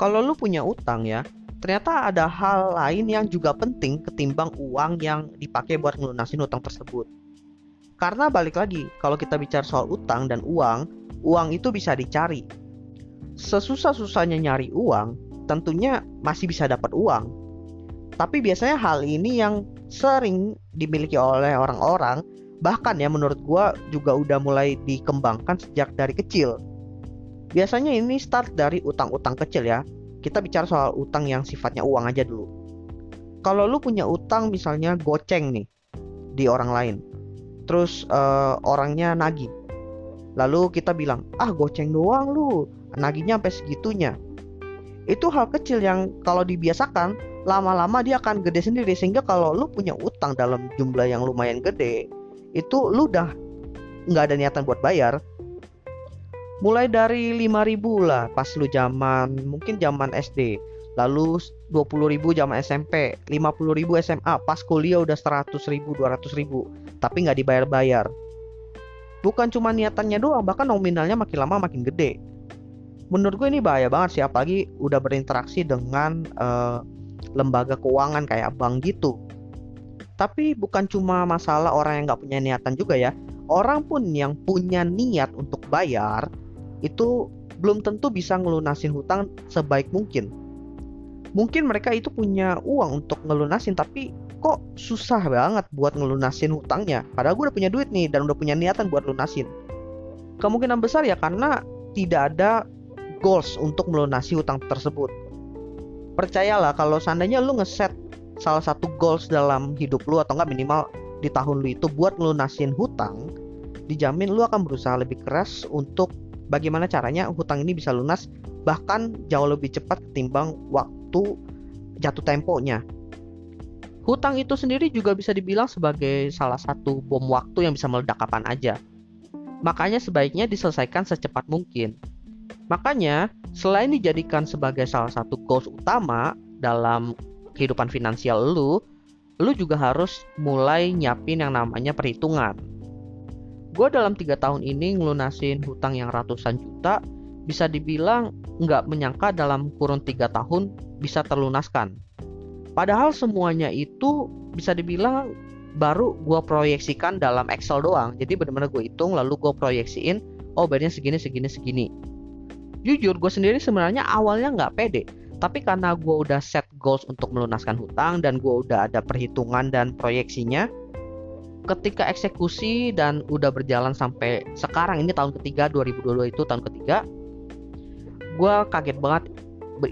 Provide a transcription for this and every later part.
Kalau lu punya utang ya, ternyata ada hal lain yang juga penting ketimbang uang yang dipakai buat ngelunasin utang tersebut. Karena balik lagi, kalau kita bicara soal utang dan uang itu bisa dicari. Sesusah-susahnya nyari uang, tentunya masih bisa dapat uang. Tapi biasanya hal ini yang sering dimiliki oleh orang-orang, bahkan ya menurut gua juga udah mulai dikembangkan sejak dari kecil. Biasanya ini start dari utang-utang kecil ya. Kita bicara soal utang yang sifatnya uang aja dulu. Kalau lu punya utang misalnya goceng nih di orang lain, terus orangnya nagih. Lalu kita bilang, goceng doang lu, nagihnya sampai segitunya. Itu hal kecil yang kalau dibiasakan, lama-lama dia akan gede sendiri. Sehingga kalau lu punya utang dalam jumlah yang lumayan gede, itu lu udah nggak ada niatan buat bayar. Mulai dari 5.000 lah pas lu mungkin zaman SD, lalu 20.000 zaman SMP, 50.000 SMA, pas kuliah udah 100.000, 200.000, tapi nggak dibayar-bayar. Bukan cuma niatannya doang, bahkan nominalnya makin lama makin gede. Menurut gue ini bahaya banget sih, apalagi udah berinteraksi dengan lembaga keuangan kayak bank gitu. Tapi bukan cuma masalah orang yang nggak punya niatan juga ya. Orang pun yang punya niat untuk bayar itu belum tentu bisa ngelunasin hutang sebaik mungkin. Mungkin mereka itu punya uang untuk ngelunasin, tapi kok susah banget buat ngelunasin hutangnya. Padahal gue udah punya duit nih dan udah punya niatan buat lunasin. Kemungkinan besar ya karena tidak ada goals untuk melunasi hutang tersebut. Percayalah kalau seandainya lu ngeset salah satu goals dalam hidup lu, atau enggak minimal di tahun lu itu buat ngelunasin hutang, dijamin lu akan berusaha lebih keras untuk bagaimana caranya hutang ini bisa lunas, bahkan jauh lebih cepat ketimbang waktu jatuh temponya. Hutang itu sendiri juga bisa dibilang sebagai salah satu bom waktu yang bisa meledak kapan aja. Makanya sebaiknya diselesaikan secepat mungkin. Makanya selain dijadikan sebagai salah satu goals utama dalam kehidupan finansial lu juga harus mulai nyiapin yang namanya perhitungan. Gue dalam 3 tahun ini ngelunasin hutang yang ratusan juta, bisa dibilang nggak menyangka dalam kurun 3 tahun bisa terlunaskan. Padahal semuanya itu bisa dibilang baru gue proyeksikan dalam Excel doang. Jadi benar-benar gue hitung lalu gue proyeksiin, bayarnya segini. Jujur gue sendiri sebenarnya awalnya nggak pede, tapi karena gue udah set goals untuk melunaskan hutang dan gue udah ada perhitungan dan proyeksinya, ketika eksekusi dan udah berjalan sampai sekarang, ini tahun ketiga, 2022 itu tahun ketiga, gue kaget banget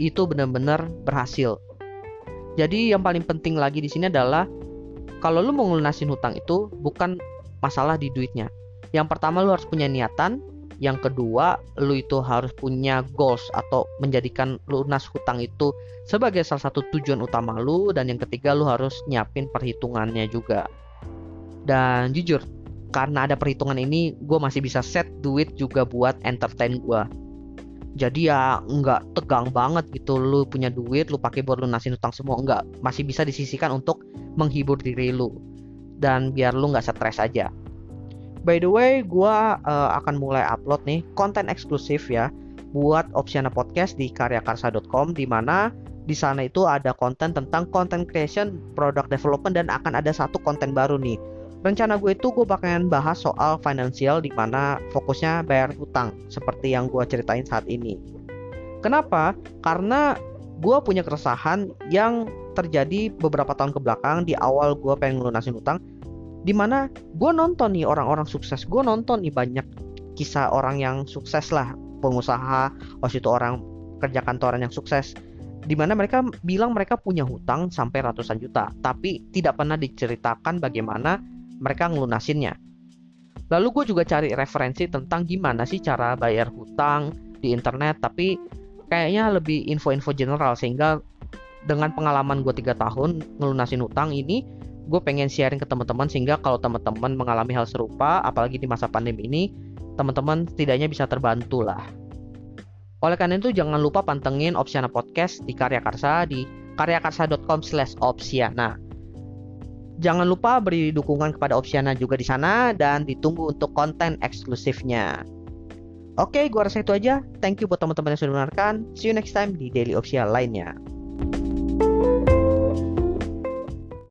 itu benar-benar berhasil. Jadi yang paling penting lagi di sini adalah kalau lu mau ngelunasin hutang itu bukan masalah di duitnya. Yang pertama lu harus punya niatan, yang kedua lu itu harus punya goals atau menjadikan lunas hutang itu sebagai salah satu tujuan utama lu, dan yang ketiga lu harus nyiapin perhitungannya juga. Dan jujur, karena ada perhitungan ini, gue masih bisa set duit juga buat entertain gue. Jadi ya nggak tegang banget gitu, lu punya duit, lu pakai buat lunasin hutang semua, enggak. Masih bisa disisihkan untuk menghibur diri lu, dan biar lu nggak stres aja. By the way, gue akan mulai upload nih konten eksklusif ya buat Opsiana Podcast di karyakarsa.com, dimana di sana itu ada konten tentang content creation, product development, dan akan ada satu konten baru nih. Rencana gue itu gue bakalan bahas soal financial, di mana fokusnya bayar hutang seperti yang gue ceritain saat ini. Kenapa? Karena gue punya keresahan yang terjadi beberapa tahun ke belakang di awal gue pengen ngelunasin hutang, di mana gue nonton nih orang-orang sukses, gue nonton nih banyak kisah orang yang sukses lah, pengusaha, waktu itu orang kerja kantoran yang sukses, di mana mereka bilang mereka punya hutang sampai ratusan juta, tapi tidak pernah diceritakan bagaimana mereka ngelunasinnya. Lalu gue juga cari referensi tentang gimana sih cara bayar hutang di internet, tapi kayaknya lebih info-info general, sehingga dengan pengalaman gue 3 tahun ngelunasin hutang ini, gue pengen sharing ke teman-teman, sehingga kalau teman-teman mengalami hal serupa, apalagi di masa pandemi ini, teman-teman setidaknya bisa terbantu lah. Oleh karena itu jangan lupa pantengin Opsiana Podcast di Karya Karsa di karyakarsa.com/opsiana. Jangan lupa beri dukungan kepada Opsiana juga di sana, dan ditunggu untuk konten eksklusifnya. Oke, gua rasa itu aja. Thank you buat teman-teman yang sudah mendengarkan. See you next time di Daily Official lainnya.